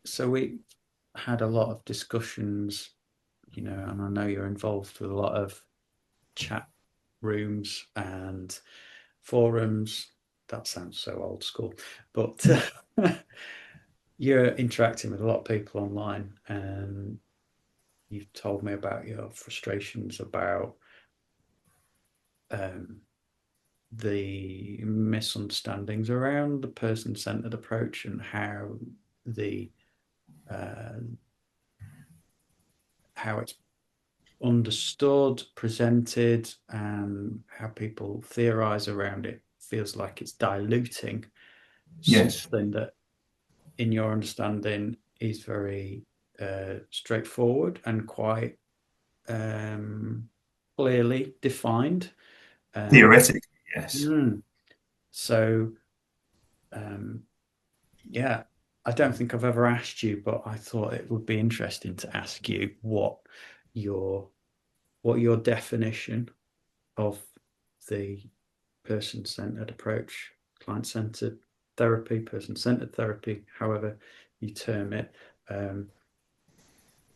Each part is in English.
So we had a lot of discussions, and I know you're involved with a lot of chat rooms and forums. That sounds so old school, but you're interacting with a lot of people online, and you've told me about your frustrations about um, the misunderstandings around the person-centered approach and the uh, how it's understood, presented, and how people theorize around it feels like it's diluting Yes, something that, in your understanding, is very straightforward and quite um, clearly defined. Um, theoretically, yes. mm, so, um, yeah, I don't think I've ever asked you, but I thought it would be interesting to ask you your your definition of the person-centered approach, client-centered therapy, person-centered therapy, however you term it. Um,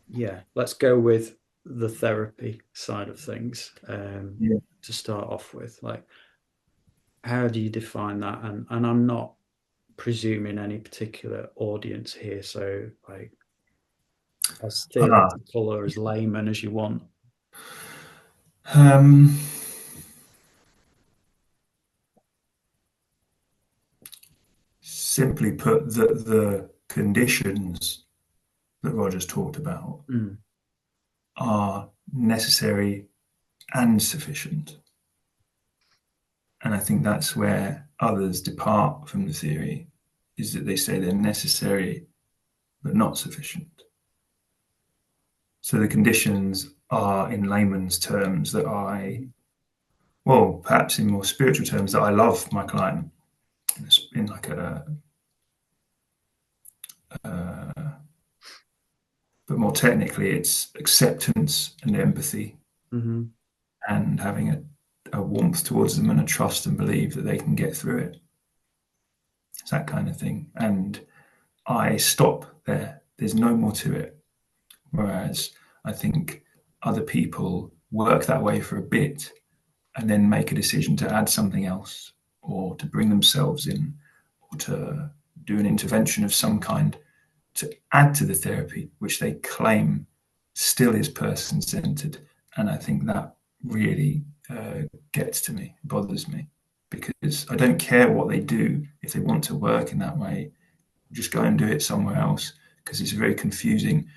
yeah, let's go with the therapy side of things Yeah. to start off with. Like, how do you define that? And I'm not presuming any particular audience here, so like as Ah, theoretical or as layman as you want. um, simply put, the conditions that Roger's talked about Mm, are necessary and sufficient. And I think that's where others depart from the theory, is that they say they're necessary but not sufficient. So the conditions are, in layman's terms, that well, perhaps in more spiritual terms, that I love my client in like uh, but more technically, it's acceptance and empathy mm-hmm. and having a warmth towards them and a trust and believe that they can get through it. It's that kind of thing. And I stop there. There's no more to it. Whereas I think other people work that way for a bit and then make a decision to add something else or to bring themselves in or to do an intervention of some kind to add to the therapy, which they claim still is person centered. And I think that really gets to me, bothers me, because I don't care what they do. If they want to work in that way, just go and do it somewhere else, because it's very confusing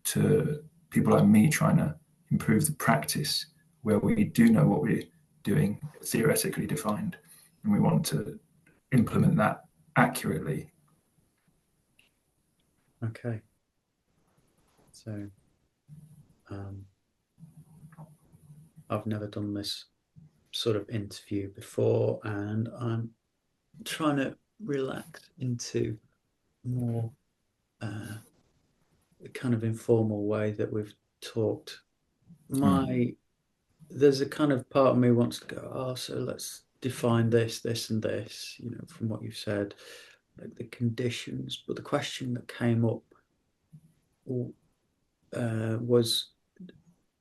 to people like me trying to improve the practice where we do know what we're doing, theoretically defined, and we want to implement that accurately. Okay, so um, I've never done this sort of interview before, and I'm trying to relax into more uh, kind of informal way that we've talked. Mm. My There's a kind of part of me wants to go, oh, so let's define this, this, and this. From what you've said, like the conditions. But the question that came up was,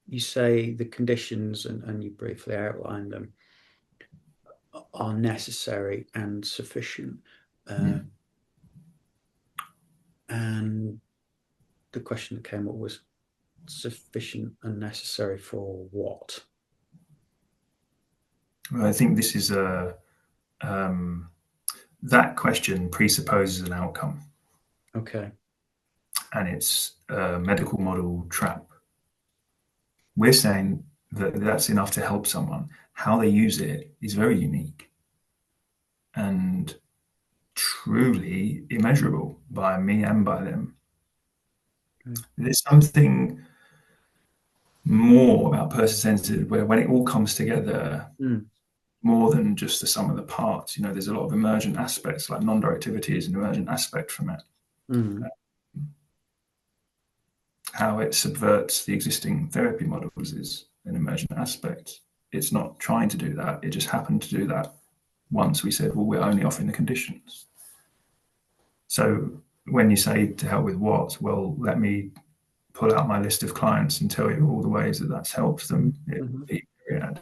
you say the conditions, and you briefly outlined them, are necessary and sufficient. Uh, Mm. and the question that came up was sufficient and necessary for what? Well, I think this is um, that question presupposes an outcome, Okay. and it's a medical model trap. We're saying that that's enough to help someone. How they use it is very unique and truly immeasurable by me and by them. Okay. There's something more about person centered where when it all comes together, Mm, more than just the sum of the parts, there's a lot of emergent aspects, like non directivity is an emergent aspect from it. mm, How it subverts the existing therapy models is an emergent aspect. It's not trying to do that, it just happened to do that once we said, well, we're only offering the conditions. So when you say to help with what, well, let me pull out my list of clients and tell you all the ways that that's helped them. It Mm-hmm. would be myriad.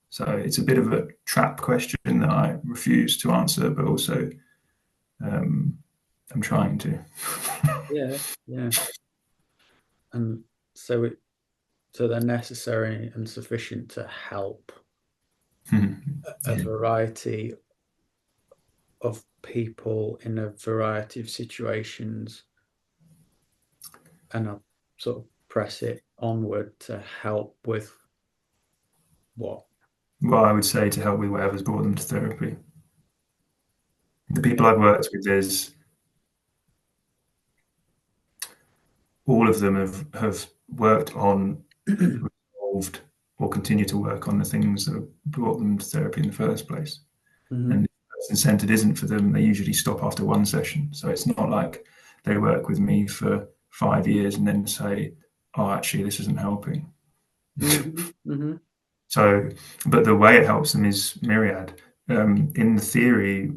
So it's a bit of a trap question that I refuse to answer, but also um, I'm trying to. Yeah, yeah. And so so they're necessary and sufficient to help a Yeah. variety of people in a variety of situations, and I'll sort of press it onward to help with what? Well, I would say to help with whatever's brought them to therapy. The people Yeah. I've worked with, there's all of them have worked on, resolved, or continue to work on the things that have brought them to therapy in the first place. Hmm. And if person centered isn't for them, they usually stop after one session. So it's not like they work with me for 5 years and then say, "Oh, actually, this isn't helping." Hmm. Hmm. So, but the way it helps them is myriad. In the theory,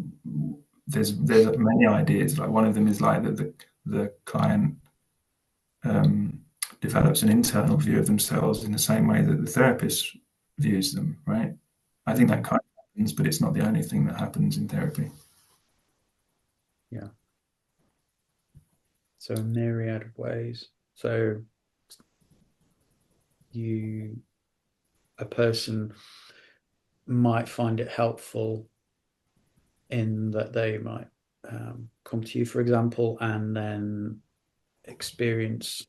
there's many ideas. Like one of them is like that the client um, develops an internal view of themselves in the same way that the therapist views them. Right? I think that Hmm. kind of happens, but it's not the only thing that happens in therapy. Yeah. So a myriad of ways. So you, a person might find it helpful in that they might come to you, for example, and then experience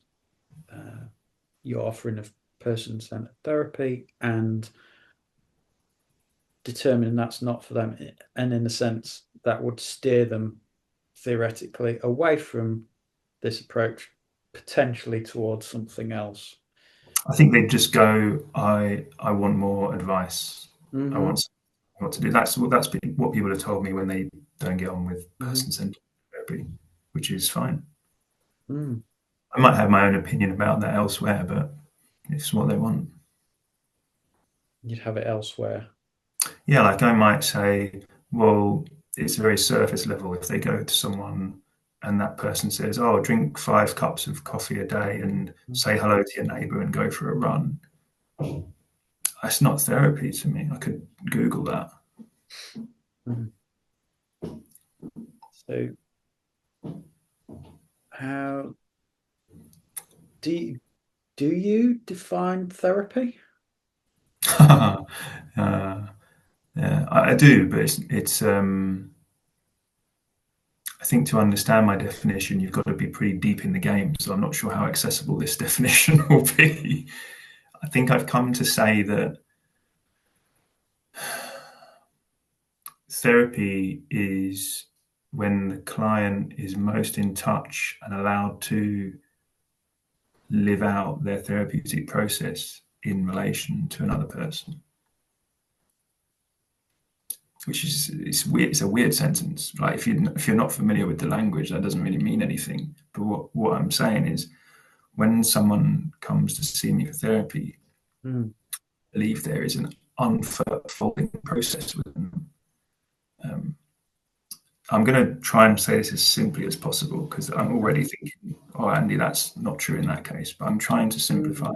uh, your offering of person-centered therapy and determining that's not for them. And in a sense, that would steer them theoretically away from this approach, potentially towards something else. I think they just go, I want more advice. I Hmm. want what to do. That's what people have told me when they don't get on with Hmm. person centered therapy, which is fine. Mm. I might have my own opinion about that elsewhere, but it's what they want. You'd have it elsewhere. Yeah, like I might say, well, it's very surface level if they go to someone and that person says, "Oh, drink 5 cups of coffee a day and say hello to your neighbor and go for a run." That's not therapy to me. I could Google that. Mhm. So, how do you, do you define therapy? uh, yeah, I do, but it's. I think to understand my definition, you've got to be pretty deep in the game. So I'm not sure how accessible this definition will be. I think I've come to say that therapy is when the client is most in touch and allowed to live out their therapeutic process in relation to another person. Which is it's weird. It's a weird sentence. Like if you're not familiar with the language, that doesn't really mean anything. But what I'm saying is, when someone comes to see me for therapy, Mm. I believe there is an unfolding process with them. Um, I'm going to try and say this as simply as possible because I'm already thinking, oh, Andy, that's not true in that case. But I'm trying to simplify. Mm.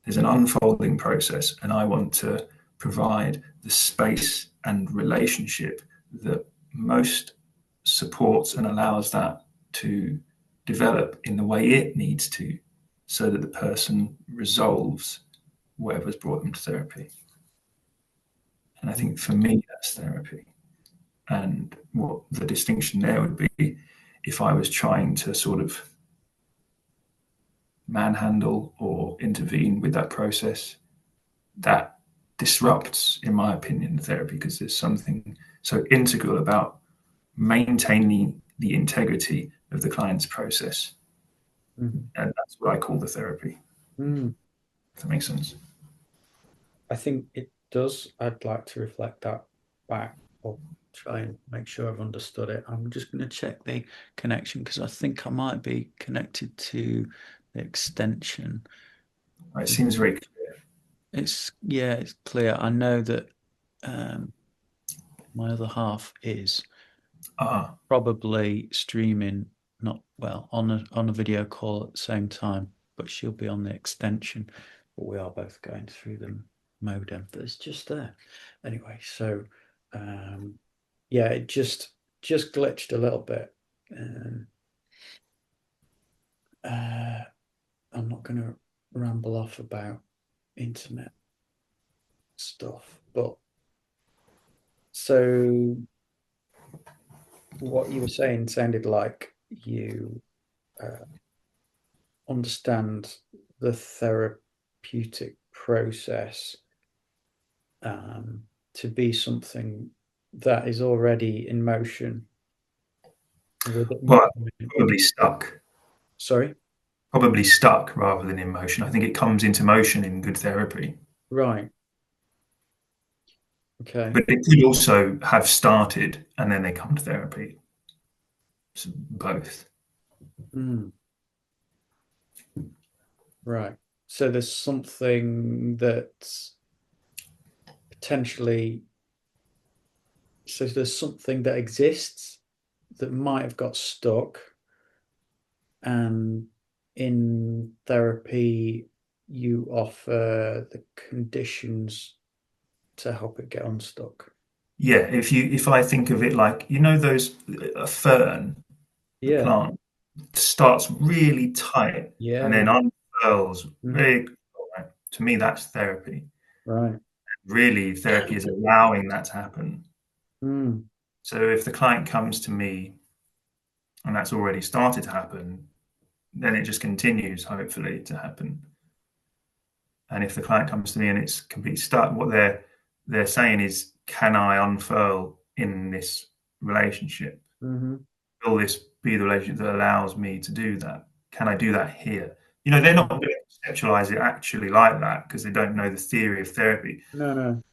There's an unfolding process, and I want to provide the space and relationship that most supports and allows that to develop in the way it needs to, so that the person resolves whatever's brought them to therapy. And I think for me, that's therapy. And what the distinction there would be if I was trying to sort of manhandle or intervene with that process, that disrupts, in my opinion, therapy because there's something so integral about maintaining the integrity of the client's process. Mm. And that's what I call the therapy. Mm. If that makes sense. I think it does. I'd like to reflect that back or try and make sure I've understood it. I'm just going to check the connection because I think I might be connected to the extension. It seems very clear. It's yeah, it's clear. I know that um, my other half is. Ah, probably streaming, not well, on a video call at the same time, but she'll be on the extension. But we are both going through the modem that's just there. Anyway, so um, yeah, it just glitched a little bit. Um, uh, I'm not going to ramble off about internet stuff, but so what you were saying sounded like you uh, understand the therapeutic process to be something that is already in motion with it not well, coming. probably stuck. Sorry? Probably stuck rather than in motion. I think it comes into motion in good therapy, Right. Okay. but it could also have started and then they come to therapy. So both. Mm, right. So there's something that's potentially, so there's something that exists that might have got stuck, and in therapy, you offer the conditions to help it get unstuck. Yeah, if I think of it like those a fern, the Yeah. plant starts really tight Yeah. and then Yeah. unfurls Mhm. very. To me, that's therapy. Right. Really, therapy is allowing that to happen. Mm. So if the client comes to me and that's already started to happen, then it just continues, hopefully, to happen. And if the client comes to me and it's completely stuck, what they're saying is, can I unfurl in this relationship? Hmm. Will this be the relationship that allows me to do that? Can I do that here? They're not going to conceptualize it actually like that because they don't know the theory of therapy. No, no.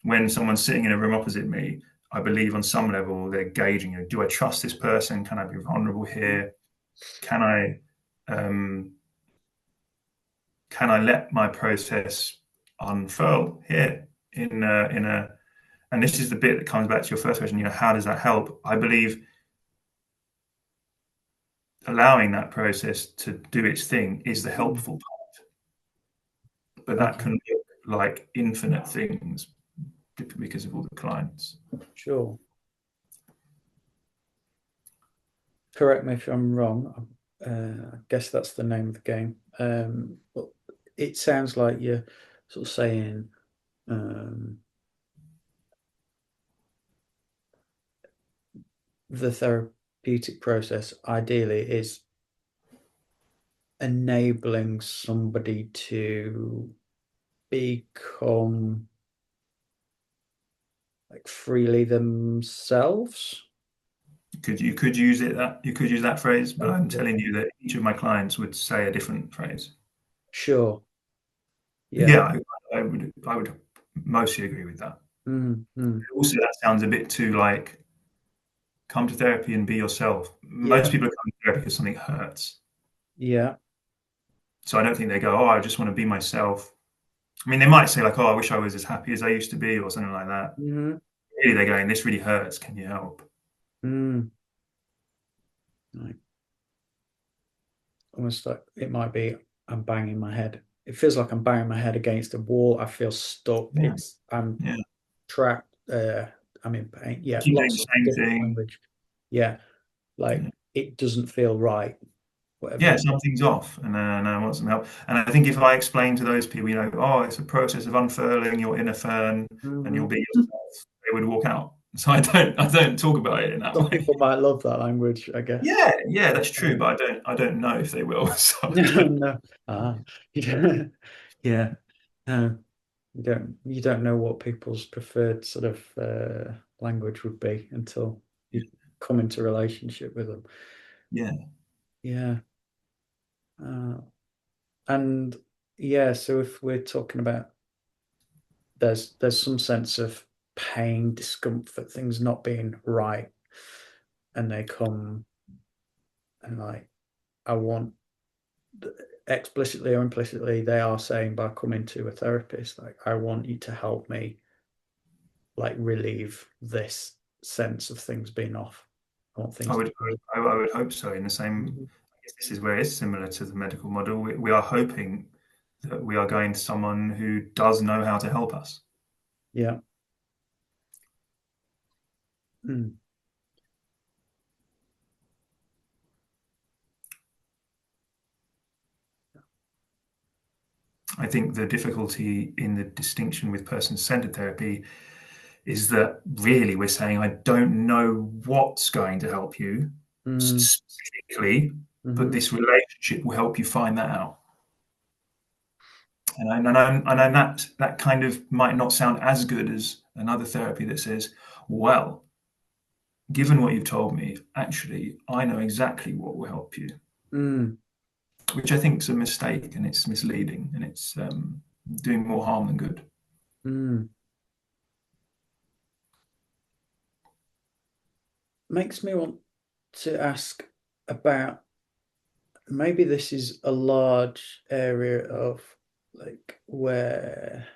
When someone's sitting in a room opposite me, I believe on some level they're gauging, do I trust this person? Can I be vulnerable here? Can I um, can I let my process unfurl here in a and this is the bit that comes back to your first question, how does that help? I believe allowing that process to do its thing is the Mm. helpful part, but that Okay. can look like infinite things because of all the clients. Sure. Correct me if I'm wrong. I guess that's the name of the game. But it sounds like you're sort of saying um, the therapeutic process ideally is enabling somebody to become like freely themselves. You could use that phrase, but I'm Okay. telling you that each of my clients would say a different phrase. Sure. Yeah. Yeah, I would mostly agree with that. Mm, mm. Also, that sounds a bit too like come to therapy and be yourself. Most Yeah. people are coming to therapy because something hurts. Yeah. So I don't think they go, oh, I just want to be myself. I mean, they might say like, oh, I wish I was as happy as I used to be, or something like that. Hmm. Really, they're going, this really hurts. Can you help? Mm. Like, almost like it might be I'm banging my head. It feels like I'm banging my head against a wall. I feel stuck. Yeah, I'm yeah. trapped. I'm in pain. You Yeah, keep doing the lots of same different thing. language. Yeah, like Yeah. it doesn't feel right. Whatever Yeah, you. something's off, and I want some help. And I think if I explain to those people, oh, it's a process of unfurling your inner fern, and you'll Hmm. be yourself, they would walk out. So I don't talk about it in that Some way. people might love that language, I guess. Yeah, yeah, that's true, Um, but I don't know if they will. So I no, don't. no. Ah, you don't- yeah. No, you don't know what people's preferred sort of language would be until you come into relationship with them. Yeah, Yeah. Uh, and yeah, so if we're talking about there's some sense of pain, discomfort, things not being right, and they come and like I want explicitly or implicitly they are saying by coming to a therapist, like I want you to help me like relieve this sense of things being off. I want I things to would, be. I would hope so. In the same, Mhm. I guess this is where it's similar to the medical model. We are hoping that we are going to someone who does know how to help us. Yeah. Mm. I think the difficulty in the distinction with person-centered therapy is that really we're saying, I don't know what's going to help you Mm. specifically, but Hmm. this relationship will help you find that out. And I know that kind of might not sound as good as another therapy that says, well, given what you've told me, actually, I know exactly what will help you, Mm. which I think is a mistake and it's misleading and it's doing more harm than good. Mm. Makes me want to ask about, maybe this is a large area of like where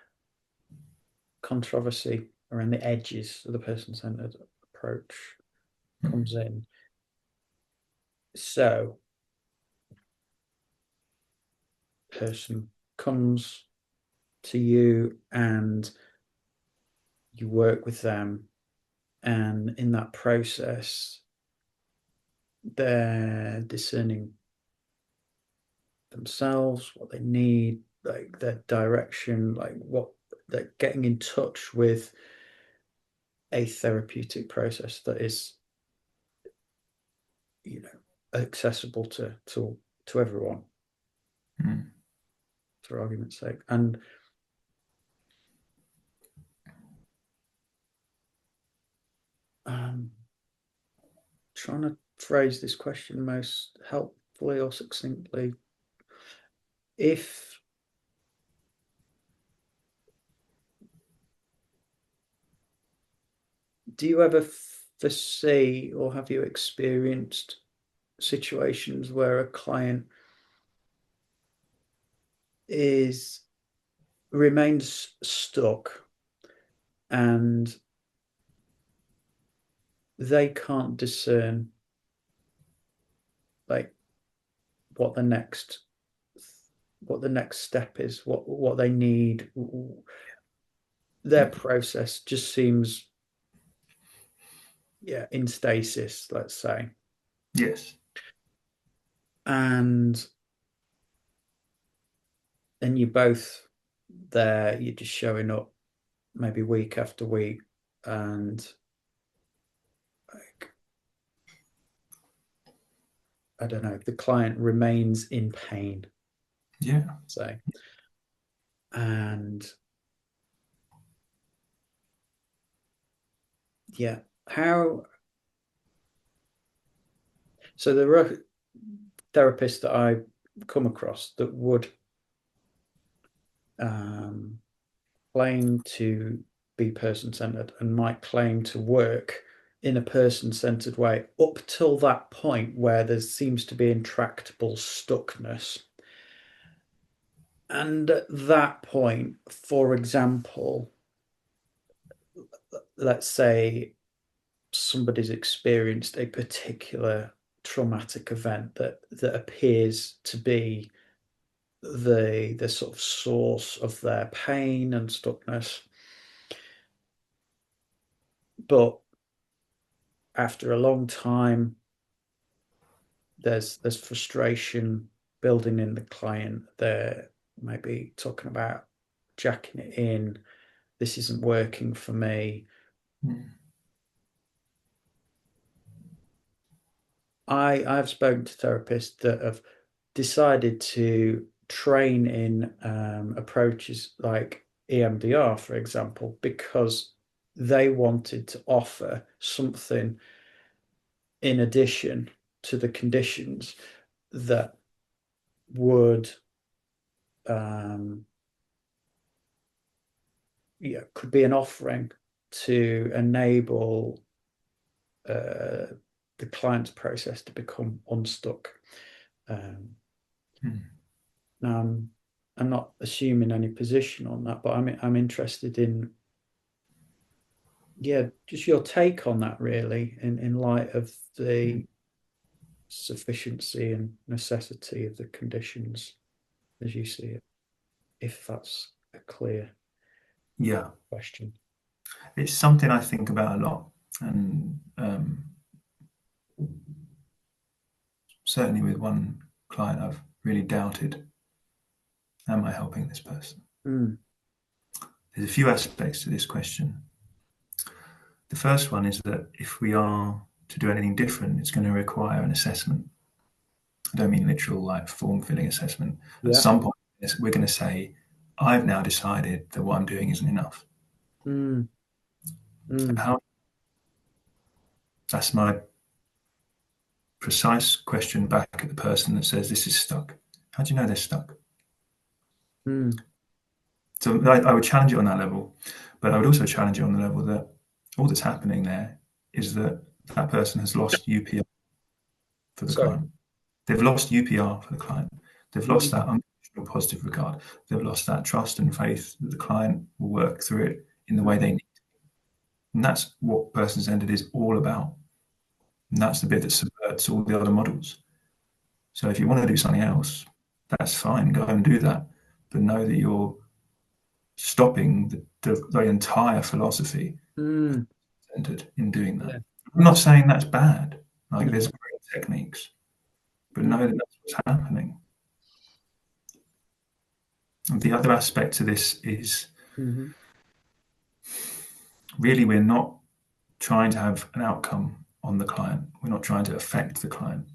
controversy around the edges of the person-centered approach comes in. So, person comes to you and you work with them, and in that process, they're discerning themselves, what they need, like their direction, like what they're getting in touch with a therapeutic process that is, you know, accessible to everyone, Mm. for argument's sake. And um, trying to phrase this question most helpfully or succinctly. If Do you ever foresee or have you experienced situations where a client is remains stuck and they can't discern like what the next what the next step is, what they need? Their Yeah. process just seems, yeah, in stasis, let's say. Yes. And then you're both there, you're just showing up maybe week after week, and like, I don't know, the client remains in pain, Yeah. say. And yeah, how so there are therapists that I come across that would um, claim to be person centered and might claim to work in a person centered way up till that point where there seems to be intractable stuckness. And at that point, for example, let's say somebody's experienced a particular traumatic event that appears to be the sort of source of their pain and stuckness. But after a long time, there's frustration building in the client. They're maybe talking about jacking it in. This isn't working for me. Mm. I've spoken to therapists that have decided to train in approaches like EMDR, for example, because they wanted to offer something in addition to the conditions that would um, yeah, could be an offering to enable uh, the client's process to become unstuck. Um, Mm. now, I'm not assuming any position on that, but I'm interested in yeah, just your take on that really in light of the sufficiency and necessity of the conditions as you see it, if that's a clear Yeah, question. it's something I think about a lot, and certainly with one client, I've really doubted, am I helping this person? Mm, There's a few aspects to this question. The first one is that if we are to do anything different, it's going to require an assessment. I don't mean literal like form filling assessment. At yeah. some point, we're going to say, I've now decided that what I'm doing isn't enough. Mm, mm, How, that's my precise question back at the person that says this is stuck. How do you know they're stuck? mm, So I would challenge it on that level, but I would also challenge it on the level that all that's happening there is that that person has lost UPR for the sorry. client. They've lost UPR for the client. They've lost Mm, that unconditional positive regard. They've lost that trust and faith that the client will work through it in the way they need. And that's what person centered is all about. And that's the bit that subverts all the other models. So if you want to do something else, that's fine. Go and do that. But know that you're stopping the entire philosophy mm, centered in doing that. yeah. I'm not saying that's bad. Like there's No. great techniques, but Mm, know that that's what's happening. And the other aspect to this is mm-hmm. really we're not trying to have an outcome on the client. We're not trying to affect the client.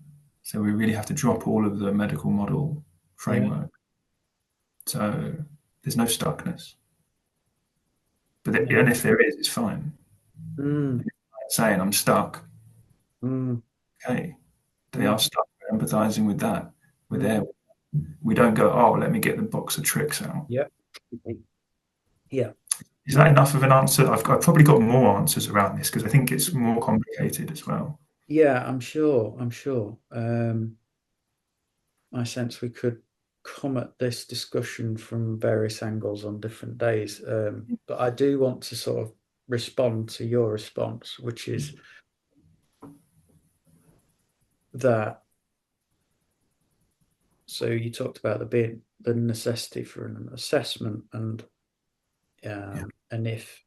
So we really have to drop all of the medical model Yeah. framework. So there's no stuckness. But No. and if there is, it's fine. Mm, Saying I'm stuck, mm, okay, they mm, are stuck. We're empathizing with that. We're mm, there. We don't go, oh, let me get the box of tricks out. yeah. Yeah. Is that enough of an answer? I've probably got more answers around this because I think it's more complicated as well. Yeah, I'm sure. I'm sure. I sense we could come at this discussion from various angles on different days. But I do want to sort of respond to your response, which is that. So you talked about the necessity for an assessment, Yeah. and if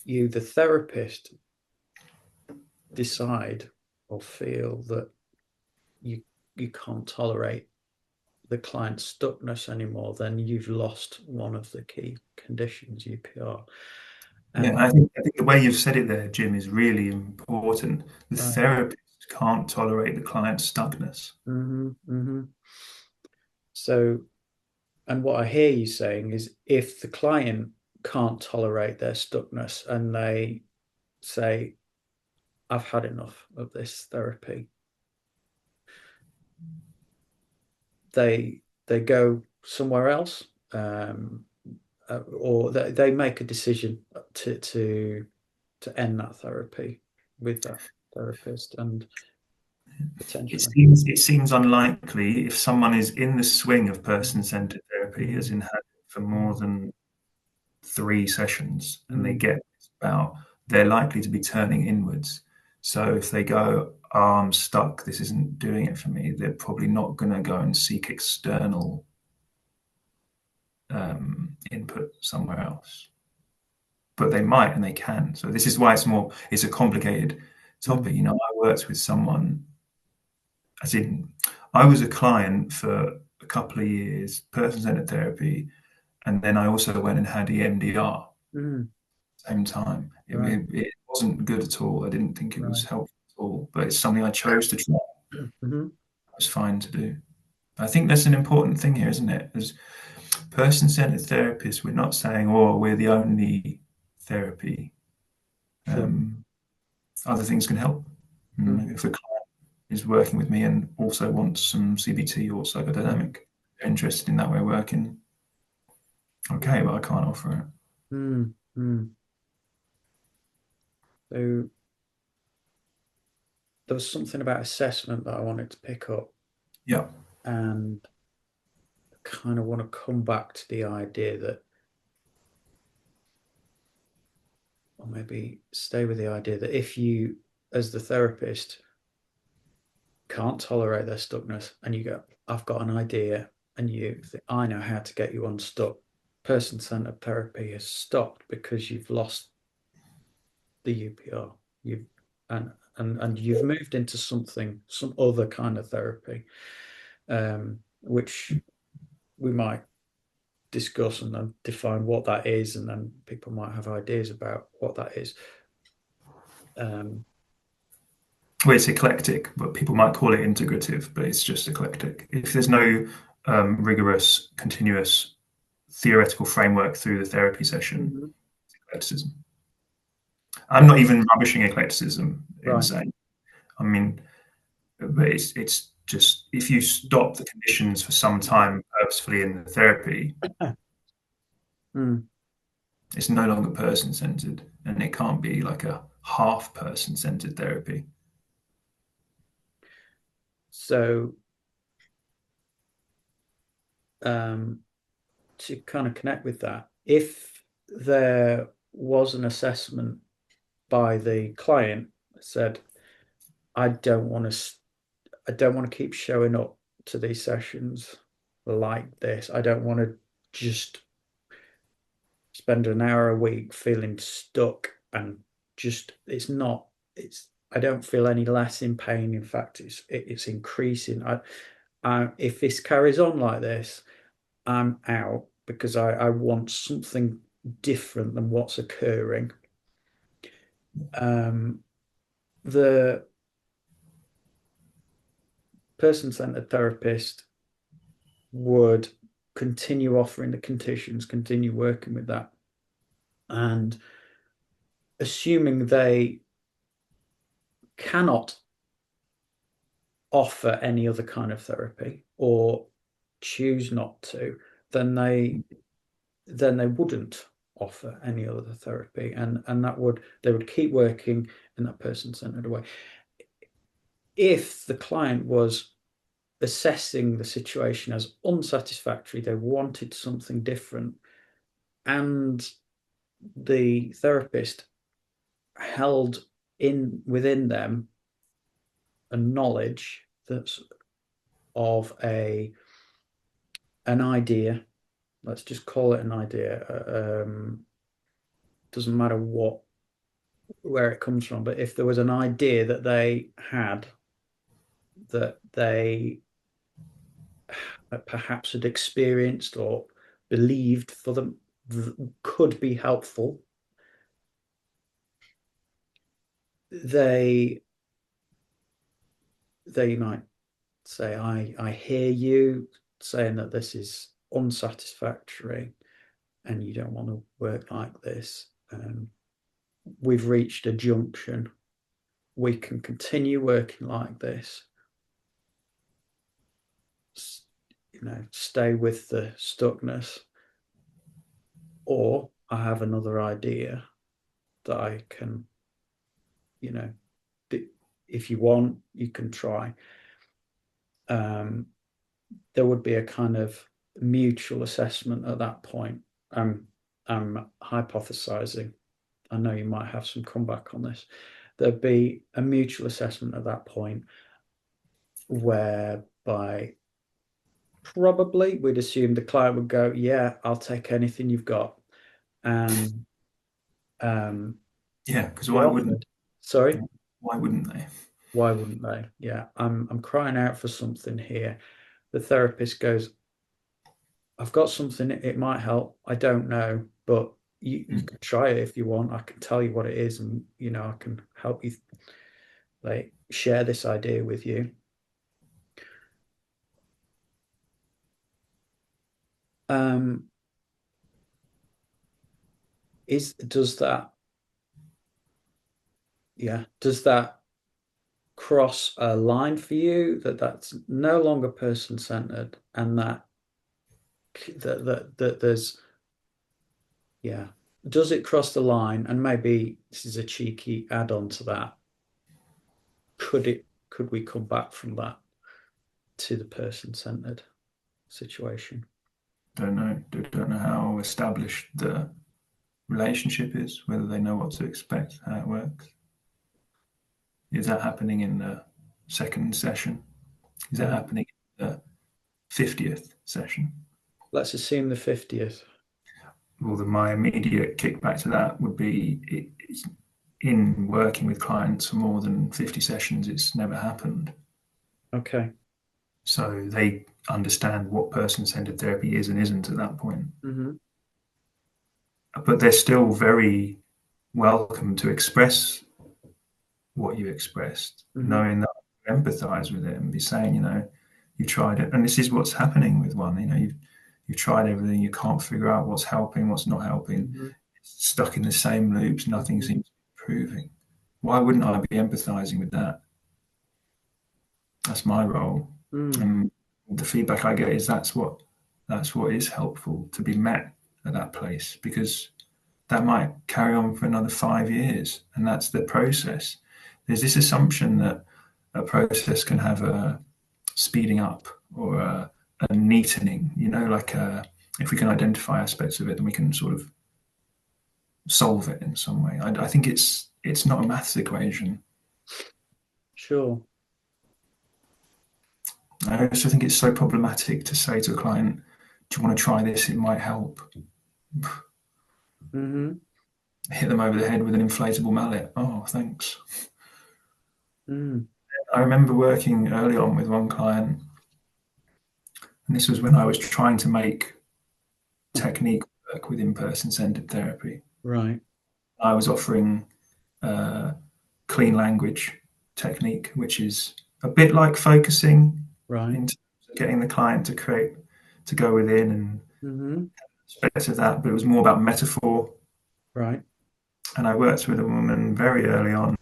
you, the therapist, decide or feel that you you can't tolerate the client's stuckness anymore, then you've lost one of the key conditions, UPR. Yeah, And I think the way you've said it there, Jim, is really important. The right. therapist can't tolerate the client's stuckness. Hmm. Hmm. So, and what I hear you saying is if the client can't tolerate their stuckness and they say, I've had enough of this therapy, they go somewhere else, or they make a decision to end that therapy with that therapist and potentially. It seems unlikely if someone is in the swing of person-centered therapy, as Mm, in had it for more than 3 sessions, and they mm, get about, they're likely to be turning inwards. So if they go, oh, I'm stuck, this isn't doing it for me, they're probably not going to go and seek external input somewhere else. But they might and they can. So this is why it's a complicated mm, topic. You know, I worked with someone, as in, I was a client for a couple of years, person-centered therapy, and then I also went and had EMDR mm, same time. right, It wasn't good at all. I didn't think it was right. helpful at all, but it's something I chose to try. It Hmm. was fine to do. I think that's an important thing here, isn't it? As person-centered therapists, we're not saying, "Oh, we're the only therapy." Sure. Other things can help. Mm, If a client is working with me and also wants some CBT or psychodynamic, they're interested in that way of working. Okay, but I can't offer it. mm, mm. So there was something about assessment that I wanted to pick up, Yeah, and kind of want to come back to the idea that or maybe stay with the idea that if you, as the therapist, can't tolerate their stuckness and you go, I've got an idea, and you think, I know how to get you unstuck. Person centered therapy has stopped because you've lost the UPR. You've and you've moved into some other kind of therapy, which we might discuss and then define what that is, and then people might have ideas about what that is. Um, Well, it's eclectic, but people might call it integrative, but it's just eclectic. If there's no rigorous, continuous theoretical framework through the therapy session, mhm. eclecticism. I'm not even rubbishing eclecticism in Right. saying, I mean, but it's just if you stop the conditions for some time purposefully in the therapy, Mm. it's no longer person centered, and it can't be like a half person centered therapy. So, um, to kind of connect with that, if there was an assessment by the client that said, I don't want to, I don't want to keep showing up to these sessions like this. I don't want to just spend an hour a week feeling stuck and just it's I don't feel any less in pain. In fact, it's increasing. If this carries on like this, I'm out because I want something different than what's occurring. Um, the person-centered therapist would continue offering the conditions, continue working with that, and assuming they cannot offer any other kind of therapy or choose not to, then they wouldn't offer any other therapy, and that would they would keep working in that person-centered way. If the client was assessing the situation as unsatisfactory, they wanted something different, and the therapist held in within them a knowledge that's of a an idea. Let's just call it an idea. Doesn't matter what where it comes from, but if there was an idea that they had that they perhaps had experienced or believed for them could be helpful, they they might say, I hear you saying that this is unsatisfactory and you don't want to work like this. We've reached a junction. We can continue working like this, stay with the stuckness, or I have another idea that I can, you know, if you want, you can try. Um, there would be a kind of mutual assessment at that point. I'm hypothesizing. I know you might have some comeback on this. There'd be a mutual assessment at that point whereby probably we'd assume the client would go, yeah, I'll take anything you've got. And um, Yeah, because be offered. Sorry, why wouldn't they? why wouldn't they? Yeah, I'm crying out for something here. The therapist goes, I've got something, it might help. I don't know, but you Mm. can try it if you want. I can tell you what it is, and I can help you like share this idea with you. Um, is does that yeah, does that cross a line for you that that's no longer person centered and that there's yeah, does it cross the line? And maybe this is a cheeky add-on to that. Could we come back from that to the person centered situation? Don't know. Don't know how established the relationship is, whether they know what to expect, how it works. Is that happening in the second session? Is that Mm. happening in the 50th session? Let's assume the 50th. Well, my immediate kickback to that would be it's in working with clients for more than 50 sessions, it's never happened. Okay. So they understand what person centered therapy is and isn't at that point. Hmm. But they're still very welcome to express what you expressed, Hmm. knowing that you empathize with it and be saying, you tried it. And this is what's happening with one. You've tried everything, you can't figure out what's helping, what's not helping. Hmm. It's stuck in the same loops, nothing Hmm. seems to be improving. Why wouldn't I be empathizing with that? That's my role. Mm. And the feedback I get is that's what is helpful to be met at that place, because that might carry on for another 5 years, and that's the process. There's this assumption that a process can have a speeding up or a neatening, if we can identify aspects of it, then we can sort of solve it in some way. I think it's not a maths equation. Sure. I also think it's so problematic to say to a client, "Do you want to try this? It might help." Hmm. Hit them over the head with an inflatable mallet. Oh, thanks. Mm. I remember working early on with one client, and this was when I was trying to make technique work with in-person centered therapy. Right. I was offering uh, clean language technique, which is a bit like focusing Right. in terms of getting the client to go within and Hmm. aspects of that, but it was more about metaphor. Right. And I worked with a woman very early on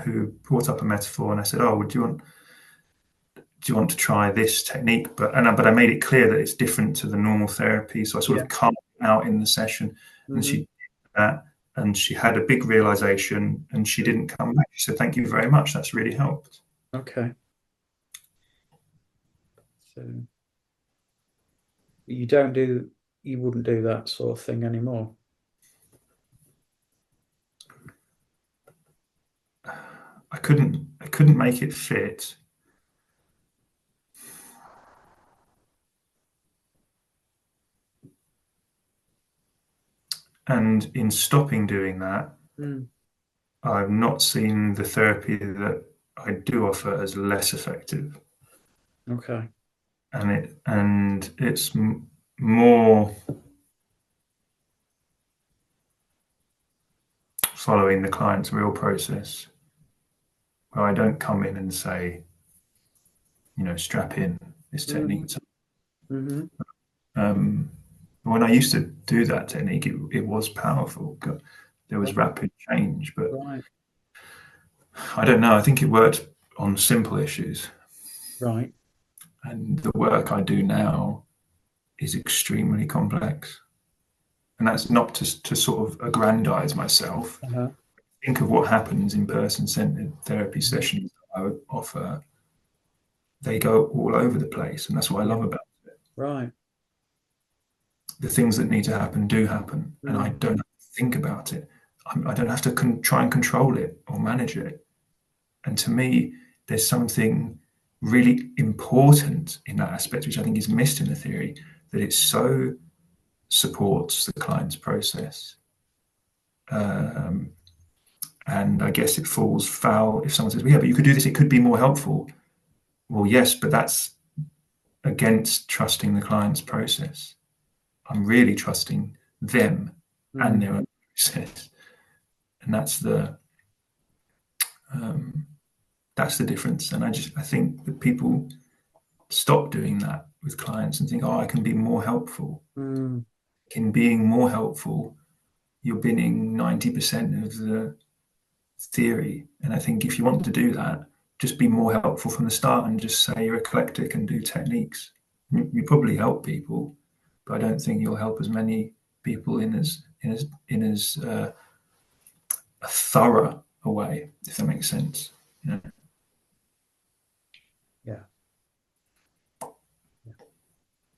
who brought up a metaphor, and I said, "Oh, do you want to try this technique?" But I made it clear that it's different to the normal therapy, so I sort Yeah. of cut it out in the session, and she Hmm. did that, and she had a big realization, and she Mm. didn't come back. She said, "Thank you very much. That's really helped." Okay. So you don't do, you wouldn't do that sort of thing anymore. I couldn't make it fit, and in stopping doing that, Mm. I've not seen the therapy that I do offer as less effective, Okay. and it's more following the client's real process, where I don't come in and say, strap in this Hmm. technique. Hmm. Um, when I used to do that technique, it was powerful. There was rapid change, but Right. I don't know. I think it worked on simple issues, Right. and the work I do now is extremely complex. And that's not to sort of aggrandize myself. Uh-huh. Think of what happens in person centered therapy Hmm. sessions I would offer. They go all over the place, and that's what I Yeah. love about it. Right. The things that need to happen do happen, and I Mm. don't have to think about it. I don't have to try and control it or manage it. And to me, there's something really important in that aspect, which I think is missed in the theory, that it so supports the client's process. Um, and I guess it falls foul if someone says, well, "Yeah, but you could do this, it could be more helpful." Well, yes, but that's against trusting the client's process. I'm really trusting them and Mm. their own process. And um, that's the difference. And I think that people stop doing that with clients and think, "Oh, I can be more helpful." Mm. In being more helpful, you're binning 90% of the theory. And I think if you want to do that, just be more helpful from the start and just say you're eclectic and do techniques. You probably help people, but I don't think you'll help as many people in as a thorough a way, if that makes sense. You know? Yeah.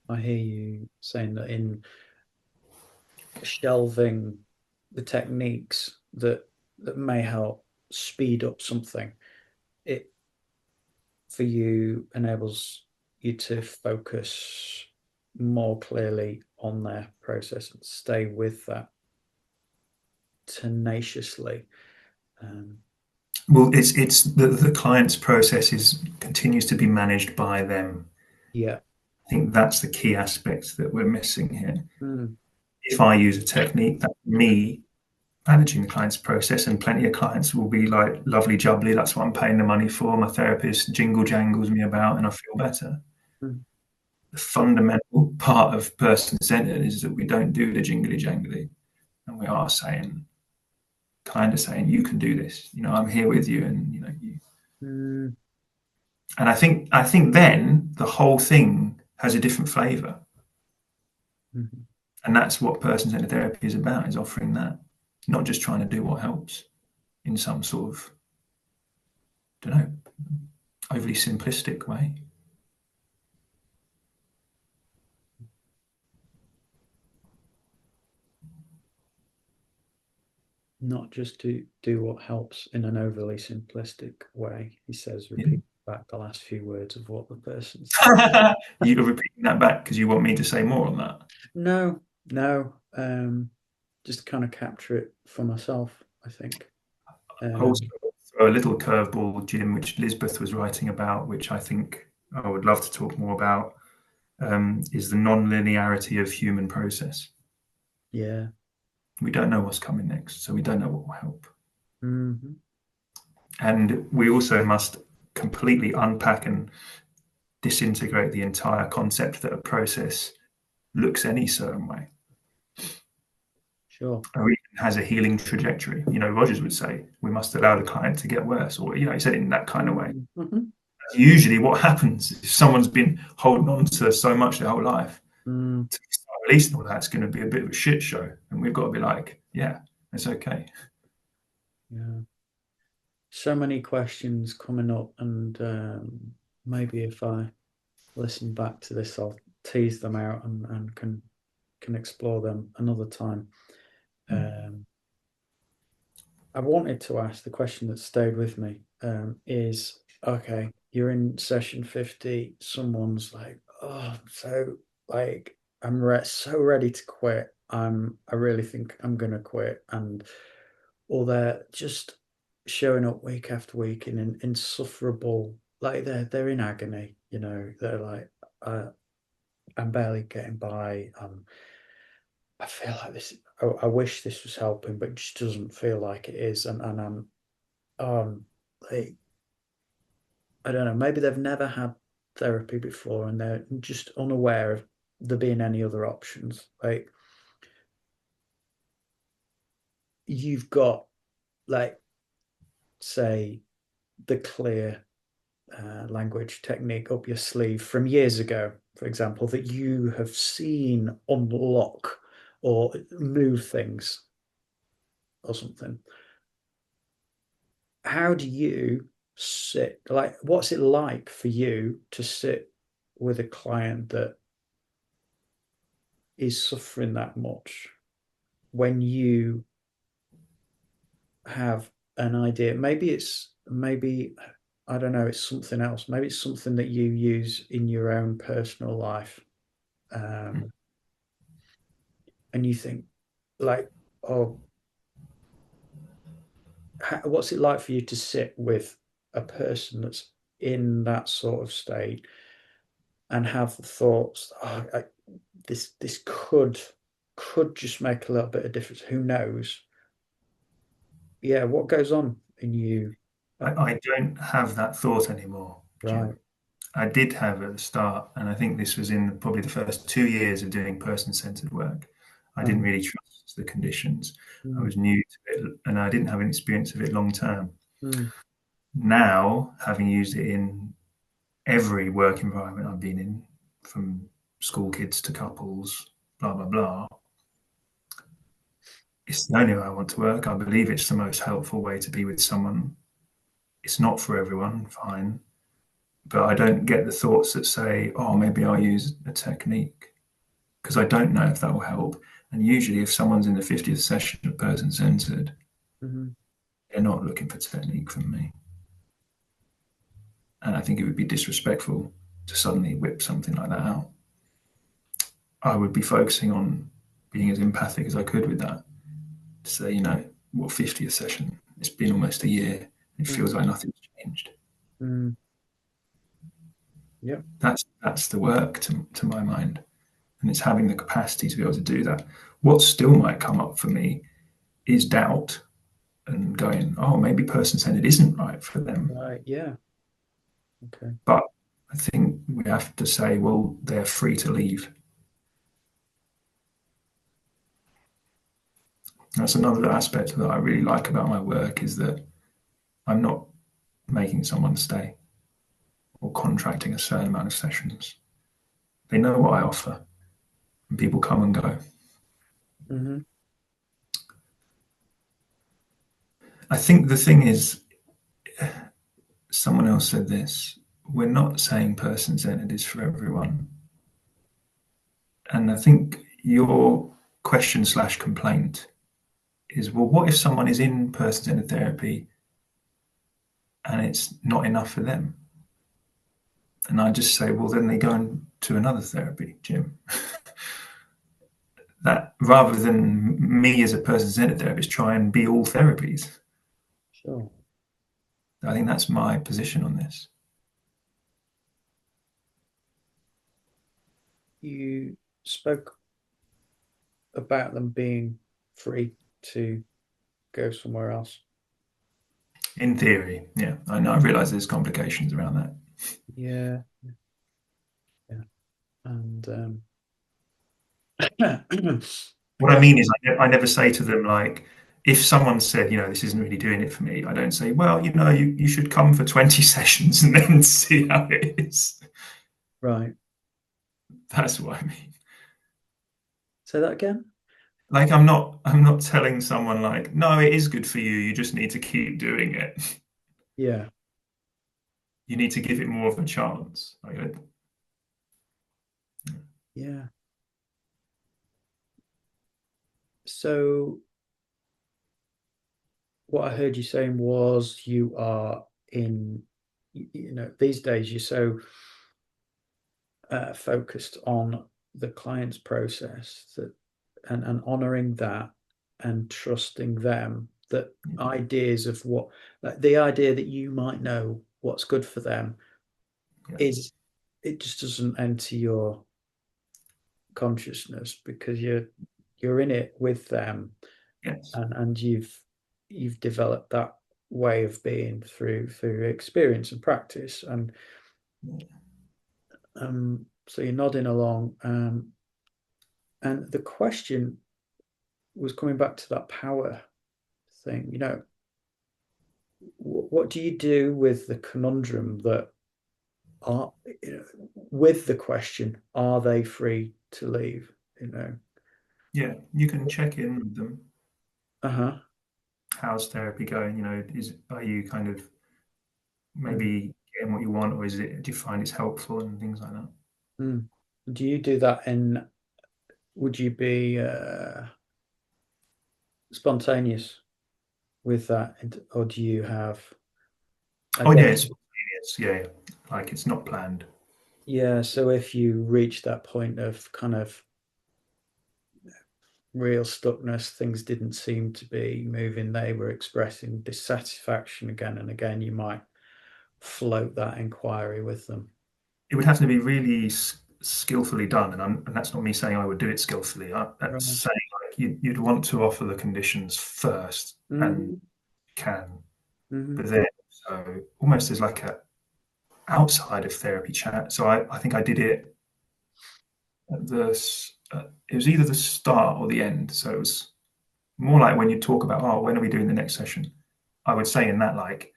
I hear you saying that in shelving the techniques that may help speed up something, it for you enables you to focus more clearly on their process and stay with that tenaciously. Um, Well, it's the client's process is continues to be managed by them. yeah. I think that's the key aspect that we're missing here. Mm, If I use a technique, that's me managing the client's process, and plenty of clients will be like lovely jubbly. That's what I'm paying the money for. My therapist jingle jangles me about, and I feel better. mm, The fundamental part of person centered is that we don't do the jingly jangly, and we are saying, kind of saying, you can do this. You know, I'm here with you, and you know, you. mm, And I think then the whole thing has a different flavor, mm. and that's what person centered therapy is about: is offering that, not just trying to do what helps in some sort of, don't know, overly simplistic way. Not just to do what helps in an overly simplistic way, he says, Yeah. repeat back the last few words of what the person said. You're repeating that back because you want me to say more on that. No, no, just kind of capture it for myself, I think. Also, Um, throw a little curveball, Jim, which Lisbeth was writing about, which I think I would love to talk more about, is the non-linearity of human process. yeah. We don't know what's coming next, so we don't know what will help. Hmm. And we also must completely unpack and disintegrate the entire concept that a process looks any certain way Sure. or even has a healing trajectory. You know, Rogers would say we must allow the client to get worse, or you know, he said it in that kind of way. Mm-hmm. Usually, what happens if someone's been holding on to so much their whole life, Mm, to start releasing all that, it's going to be a bit of a shit show, and we've got to be like, yeah, it's okay. yeah. So many questions coming up, and maybe if I listen back to this, I'll tease them out and can explore them another time. Um, I wanted to ask the question that stayed with me is okay, you're in session 50, someone's like, oh, so like so ready to quit. I really think I'm gonna quit, and or they're just showing up week after week in an insufferable, like they're in agony, you know, they're like, uh, I'm barely getting by. I feel like this. I wish this was helping, but it just doesn't feel like it is. And I'm um like I don't know. Maybe they've never had therapy before, and they're just unaware of there being any other options. Like you've got, like, say, the clear language technique up your sleeve from years ago, for example, that you have seen unlock or move things or something. How do you sit, like, what's it like for you to sit with a client that is suffering that much when you have an idea? Maybe I don't know, it's something else. Maybe it's something that you use in your own personal life. Um, and you think, like, oh, what's it like for you to sit with a person that's in that sort of state and have the thoughts, oh, this could just make a little bit of difference. Who knows? Yeah, what goes on in you? Uh, I don't have that thought anymore, right. Jim. I did have at the start, and I think this was in probably the first 2 years of doing person-centered work. I didn't Um, really trust the conditions. I mm, was new to it, and I didn't have an experience of it long term. mm, Now, having used it in every work environment I've been in, from school kids to couples, blah blah blah, it's the only way I want to work. I believe it's the most helpful way to be with someone. It's not for everyone, fine, but I don't get the thoughts that say, "Oh, maybe I'll use a technique," because I don't know if that will help. And usually, if someone's in the 50th session of person centered, Hmm. they're not looking for technique from me. And I think it would be disrespectful to suddenly whip something like that out. I would be focusing on being as empathic as I could with that. To say, what 50th session? It's been almost a year. It feels like nothing's changed. Mm. Yep. That's the work to my mind. And it's having the capacity to be able to do that. What still might come up for me is doubt and going, oh, maybe person centered isn't right for them. Right. Yeah. Okay. But I think we have to say, well, they're free to leave. That's another aspect that I really like about my work is that I'm not making someone stay or contracting a certain amount of sessions. They know what I offer, and people come and go. Hmm. I think the thing is, someone else said this, we're not saying person centered is for everyone. And I think your question/complaint is, well, what if someone is in person centered therapy and it's not enough for them? And I just say, well, then they go to another therapy, Jim. That rather than me as a person centered therapist try and be all therapies. Sure. I think that's my position on this. You spoke about them being free to go somewhere else. In theory, yeah. I know I realise there's complications around that. Yeah. Yeah. And I What I guess. mean is, I never say to them, like, if someone said, this isn't really doing it for me, I don't say, well, you should come for 20 sessions and then see how it is. Right. That's what I mean. Say that again. Like, I'm not telling someone like, no, it is good for you. You just need to keep doing it. Yeah. You need to give it more of a chance. Like, Yeah. So what I heard you saying was you are in, these days you're so focused on the client's process that and honoring that and trusting them that ideas of what like the idea that you might know what's good for them yeah, is it just doesn't enter your consciousness because you're in it with them yes, and you've developed that way of being through experience and practice and so you're nodding along and the question was coming back to that power thing. What do you do with the conundrum that are with the question, are they free to leave? yeah. You can check in with them. Uh-huh. How's therapy going? Are you kind of Mm, maybe getting what you want, or do you find it's helpful and things like that? mm. Do you do that in, would you be spontaneous with that, or do you have, I Oh yeah, guess, it's spontaneous. Yeah, like it's not planned. yeah, so if you reach that point of kind of real stuckness, things didn't seem to be moving, they were expressing dissatisfaction again and again, you might float that inquiry with them. It would have to be really skillfully done, and that's not me saying I would do it skillfully. That's Right. saying like you'd want to offer the conditions first, and Mm-hmm. can, Mm-hmm. but then so almost as like a outside of therapy chat. So I think I did it at it was either the start or the end. So it was more like when you talk about, oh, when are we doing the next session? I would say in that, like,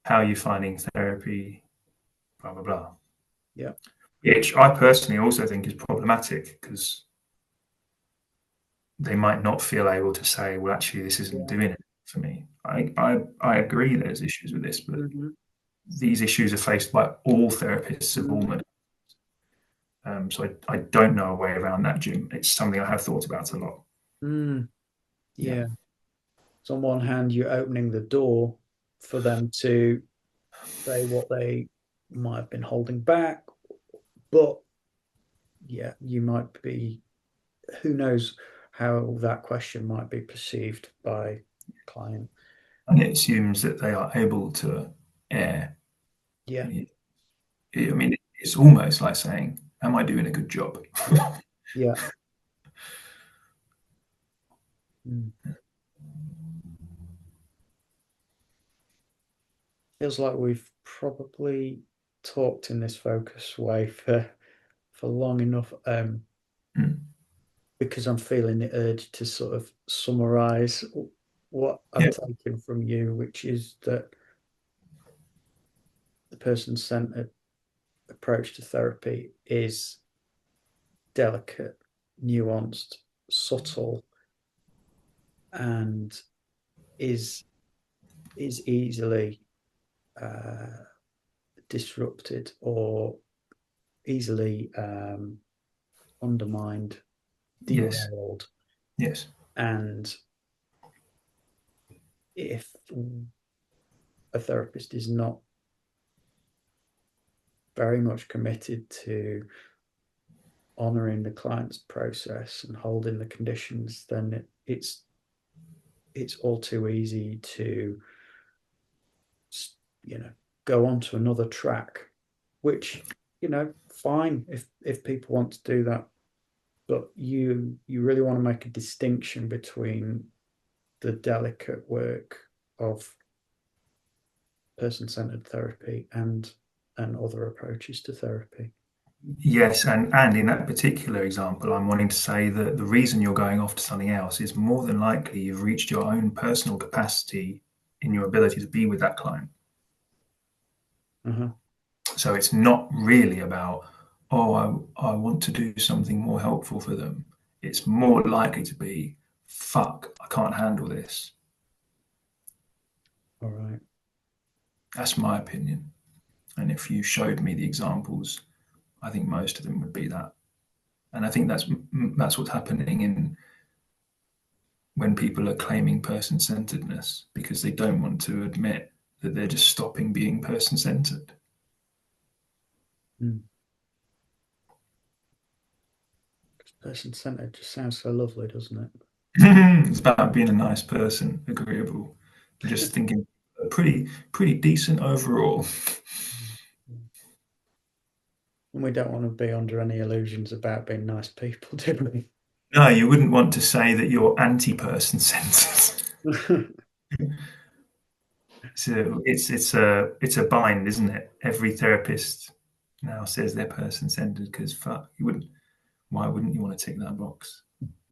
how are you finding therapy? Blah blah blah. Yeah. Which I personally also think is problematic because they might not feel able to say, well, actually, this isn't Yeah. doing it for me. I agree there's issues with this, but Mm-hmm. these issues are faced by all therapists of all Mm-hmm. modalities. So I don't know a way around that, Jim. It's something I have thought about a lot. Mm, Yeah. yeah. So on one hand, you're opening the door for them to say what they might have been holding back, but yeah, you might be, who knows how that question might be perceived by a client. And it assumes that they are able to err. Yeah, I mean, it's almost like saying, "Am I doing a good job?" yeah. Mm. Feels like we've probably talked in this focus way for long enough. Mm. Because I'm feeling the urge to sort of summarize what I've Yeah. taken from you, which is that the person-centered approach to therapy is delicate, nuanced, subtle, and is is easily uh, disrupted or easily undermined, Yes. derailed. Yes. And if a therapist is not very much committed to honoring the client's process and holding the conditions, then it's all too easy to you know go on to another track, which fine if people want to do that, but you really want to make a distinction between the delicate work of person-centered therapy and other approaches to therapy. Yes, and in that particular example, I'm wanting to say that the reason you're going off to something else is more than likely you've reached your own personal capacity in your ability to be with that client. Uh-huh. So it's not really about, oh, I want to do something more helpful for them. It's more likely to be, fuck, I can't handle this. All right. That's my opinion. And if you showed me the examples, I think most of them would be that. And I think that's what's happening in when people are claiming person centeredness because they don't want to admit that they're just stopping being person centered. Mm. Person-centered just sounds so lovely, doesn't It's about being a nice person, agreeable, just it? thinking pretty decent overall. And we don't want to be under any illusions about being nice people, do we? No, you wouldn't want to say that you're anti-person centered. So it's a bind, isn't it? Every therapist now says they're person centered because fuck, you wouldn't. Why wouldn't you want to tick that box?